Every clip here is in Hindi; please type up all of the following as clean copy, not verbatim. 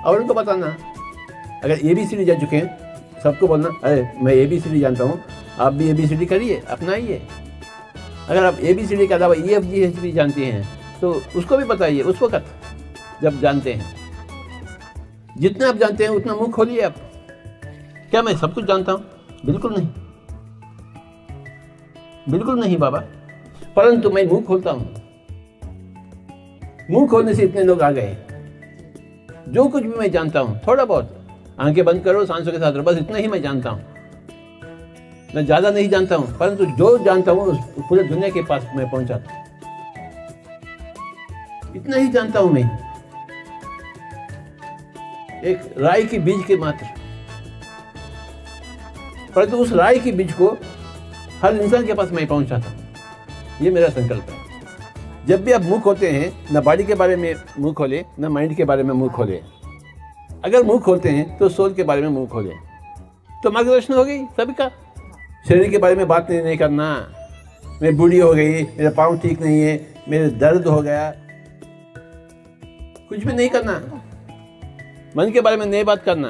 और उनको बताना। अगर ABCD जान चुके हैं, सबको बोलना अरे मैं ABCD जानता हूँ, आप भी ABCD करिए, अपनाइए। अगर आप ABCD के अलावा EFGHB जानते हैं तो उसको भी बताइए उस वक्त जब जानते हैं। जितना आप जानते हैं उतना मुंह खोलिए आप। क्या मैं सब कुछ जानता हूँ? बिल्कुल नहीं, बिल्कुल नहीं बाबा, परंतु मैं मुंह खोलता हूँ। मुंह खोलने से इतने लोग आ गए। जो कुछ भी मैं जानता हूँ थोड़ा बहुत, आंखें बंद करो, सांसों के साथ रहो, बस इतना ही मैं जानता हूँ। मैं ज़्यादा नहीं जानता हूँ, परंतु जो जानता हूँ पूरे दुनिया के पास मैं पहुँचाता हूँ। इतना ही जानता हूँ मैं, एक राई की बीज के मात्र, परंतु उस राई की बीज को हर इंसान के पास मैं पहुँचाता हूँ। ये मेरा संकल्प है। जब भी आप मुंह खोलते हैं, न बॉडी के बारे में मुंह खोले, न माइंड के बारे में मुंह खोले। अगर मुंह खोलते हैं तो सोल के बारे में मुंह खोले, तो मार्गदर्शन हो गई सभी का। शरीर के बारे में बात नहीं करना, मैं बूढ़ी हो गई, मेरा पाँव ठीक नहीं है, मेरे दर्द हो गया, कुछ भी नहीं करना। मन के बारे में नहीं बात करना।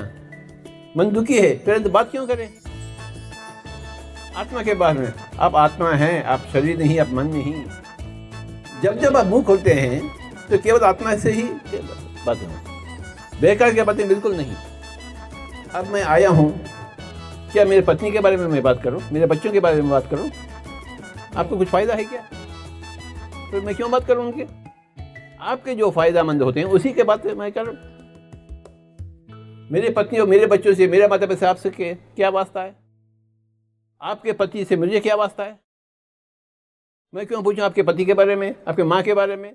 मन दुखी है फिर तो बात क्यों करें? आत्मा के बारे में, आप आत्मा हैं, आप शरीर नहीं, आप मन नहीं। जब जब आप मुंह खोलते हैं तो केवल आत्मा से ही बात हो, बेकार की बातें बिल्कुल नहीं। अब मैं आया हूँ, क्या मेरे पत्नी के बारे में मैं बात करूँ, मेरे बच्चों के बारे में बात करूँ? आपको कुछ फ़ायदा है क्या? तो मैं क्यों बात करूँ उनके? आपके जो फ़ायदामंद होते हैं उसी के बात मैं करूँ। मेरे पत्नी और मेरे बच्चों से, मेरे माता पिता से आपसे क्या वास्ता है? आपके पति से मुझे क्या वास्ता है? मैं क्यों पूछूं आपके पति के बारे में, आपके माँ के बारे में?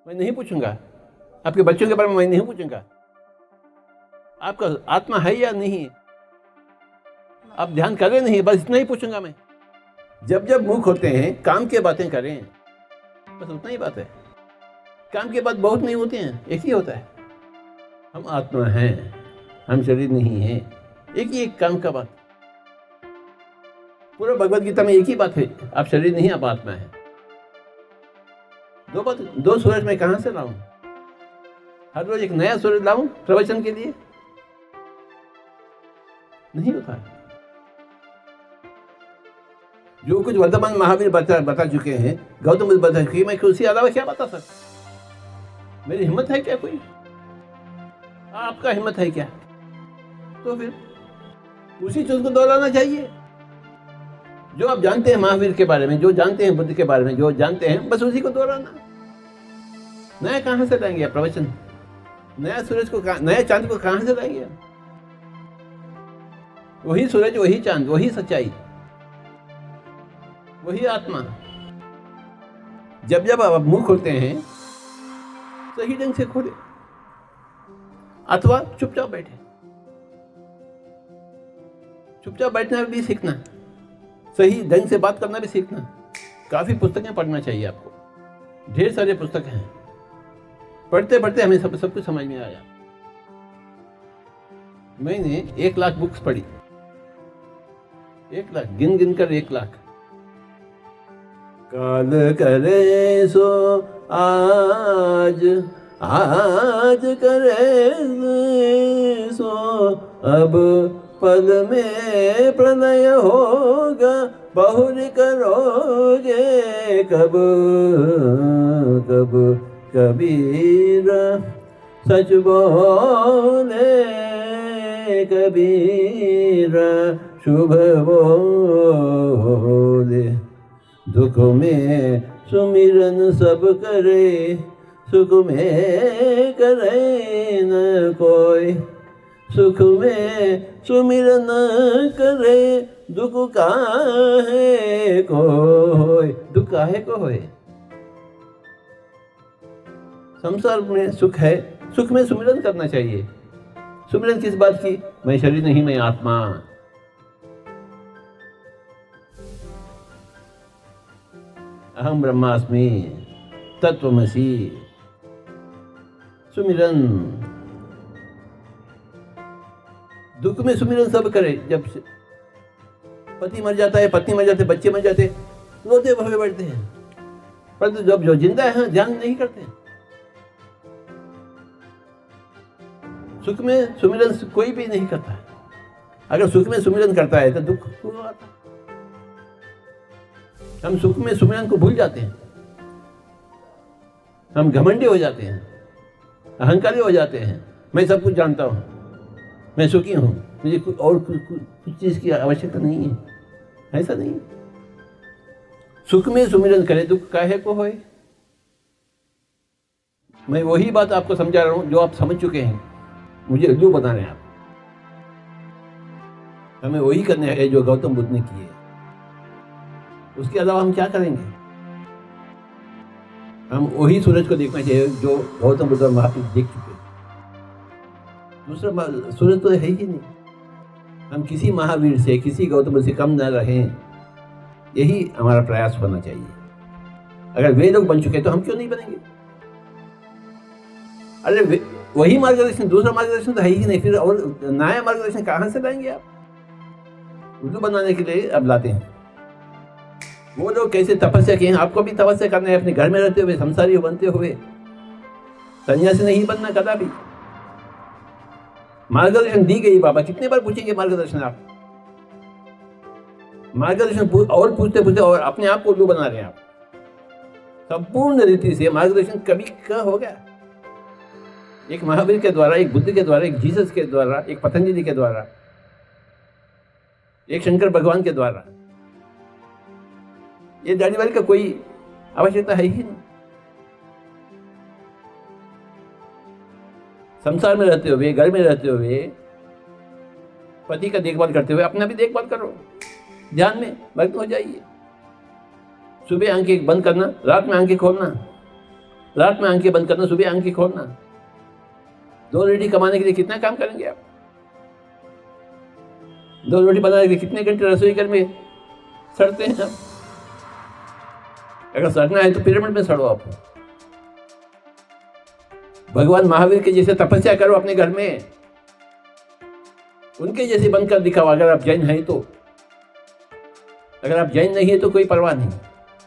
मैं नहीं पूछूंगा। आपके बच्चों के बारे में मैं नहीं पूछूंगा। आपका आत्मा है या नहीं, आप ध्यान कर रहे नहीं, बस इतना ही पूछूंगा मैं। जब जब मुंह खोलते हैं काम की बातें करें, बस उतना ही बात है। काम की बात बहुत नहीं होती हैं, एक ही होता है, हम आत्मा हैं, हम शरीर नहीं हैं। एक ही एक काम का बात। पूरा भगवद गीता में एक ही बात है, आप शरीर नहीं, आप आत्मा है। दो सूरज मैं कहां से लाऊं? हर रोज एक नया सूरज लाऊं प्रवचन के लिए? नहीं होता है। जो कुछ वर्तमान महावीर बता चुके हैं, गौतम बुद्ध बता चुके हैं, मैं उसके अलावा क्या बता सकता? मेरी हिम्मत है क्या कोई? आपका हिम्मत है क्या? तो फिर उसी चीज को दोहराना चाहिए जो आप जानते हैं महावीर के बारे में, जो जानते हैं बुद्ध के बारे में, जो जानते हैं, बस उसी को दोहराना। नया कहां से लाएंगे आप प्रवचन? नया सूरज को, नया चांद को कहां से लाएंगे? वही सूरज, वही चांद, वही सच्चाई, वही आत्मा। जब जब आप मुंह खोलते हैं सही ढंग से खोले, अथवा चुपचाप बैठे। चुपचाप बैठना भी सीखना, सही ढंग से बात करना भी सीखना। काफी पुस्तकें पढ़ना चाहिए आपको, ढेर सारे पुस्तक हैं। पढ़ते पढ़ते हमें सब कुछ समझ में आया। मैंने 1 लाख बुक्स पढ़ी, 1 लाख, गिन कर 1 लाख। काल करे सो आज, आज करे सो अब, पल में प्रलय होगा, बहुरी करोगे कब कब। कबीर सच बोले, कबीर शुभ बोले। दुख में सुमिरन सब करे, सुख में करे न कोई। सुख में सुमिरन करे, दुख काहे को होय। दुख काहे को होय? संसार में सुख है, सुख में सुमिरन करना चाहिए। सुमिरन किस बात की? मैं शरीर नहीं, मैं आत्मा। अहम ब्रह्मास्मि तत्वमसि। सुमिरन, दुख में सुमिरन सब करे। जब पति मर जाता है, पत्नी मर जाते, बच्चे मर जाते, रोते भवे बैठते हैं, परंतु जब जो जिंदा है ध्यान नहीं करते। सुख में सुमिरन कोई भी नहीं करता है। अगर सुख में सुमिरन करता है तो दुख क्यों आता है? हम सुख में सुमिरन को भूल जाते हैं, हम घमंडी हो जाते हैं, अहंकारी हो जाते हैं। मैं सब कुछ जानता हूँ, मैं सुखी हूँ, मुझे कुछ चीज़ की आवश्यकता नहीं है। ऐसा नहीं है। सुख में सुमिरन करे दुख काहे को होए। मैं वही बात आपको समझा रहा हूँ जो आप समझ चुके हैं, मुझे उल्लू बता रहे हैं आप। हमें वही करने है जो गौतम बुद्ध ने किए। उसके अलावा हम क्या करेंगे? हम वही सूरज को देखना चाहिए जो गौतम बुद्ध और महावीर देख चुके हैं। दूसरा सूरज तो है ही नहीं। हम किसी महावीर से, किसी गौतम बुद्ध से कम न रहें, यही हमारा प्रयास होना चाहिए। अगर वे लोग बन चुके तो हम क्यों नहीं बनेंगे? अरे वही मार्गदर्शन, दूसरा मार्गदर्शन तो है ही नहीं, फिर और नया मार्गदर्शन कहाँ से लाएंगे आप? उल्लू बनाने के लिए अब लाते हैं। वो लोग कैसे तपस्या किए हैं, आपको भी तपस्या करना है। अपने घर में रहते हुए, संसारी बनते हुए, सन्यासी नहीं बनना कदापि। मार्गदर्शन दी गई, बाबा कितने बार पूछेंगे मार्गदर्शन आप? मार्गदर्शन और पूछते पूछते और अपने आप को उल्लू बना रहे हैं आप। संपूर्ण रीति से मार्गदर्शन कभी क्या हो गया? एक महावीर के द्वारा, एक बुद्ध के द्वारा, एक जीसस के द्वारा, एक पतंजलि के द्वारा, एक शंकर भगवान के द्वारा। ये दाढ़ी वाली का कोई आवश्यकता है ही नहीं। संसार में रहते हुए, घर में रहते हुए, पति का देखभाल करते हुए अपना भी देखभाल करो। ध्यान में मग्न हो जाइए। सुबह आंखें बंद करना, रात में आंखें खोलना, रात में आंखें बंद करना, सुबह आंखें खोलना। 2 रोटी कमाने के लिए कितना काम करेंगे आप? 2 रोटी बनाने के लिए कितने घंटे रसोई घर में सड़ते हैं आप? अगर सड़ना है तो पिरामिड में सड़ो आप। भगवान महावीर के जैसे तपस्या करो अपने घर में, उनके जैसे बनकर दिखाओ। अगर आप जैन हैं तो, अगर आप जैन नहीं है तो कोई परवाह नहीं,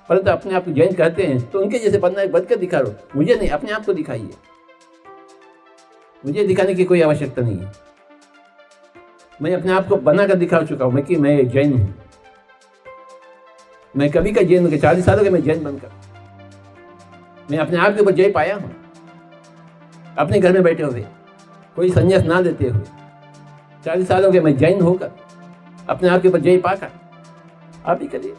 परंतु अपने आप को जैन कहते हैं तो उनके जैसे बनकर दिखा लो। मुझे नहीं, अपने आप को दिखाइए। मुझे दिखाने की कोई आवश्यकता नहीं है। मैं अपने आप को बनाकर दिखा चुका हूं कि मैं जैन हूं। मैं कभी का जैन हूं, 40 सालों के मैं जैन बनकर मैं अपने आप के ऊपर जय पाया हूं। अपने घर में बैठे हुए, कोई संन्यास ना लेते हुए, 40 सालों के मैं जैन होकर अपने आप के ऊपर जय पाकर आप ही करिए।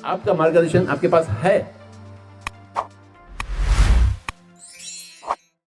आपका मार्गदर्शन आपके पास है।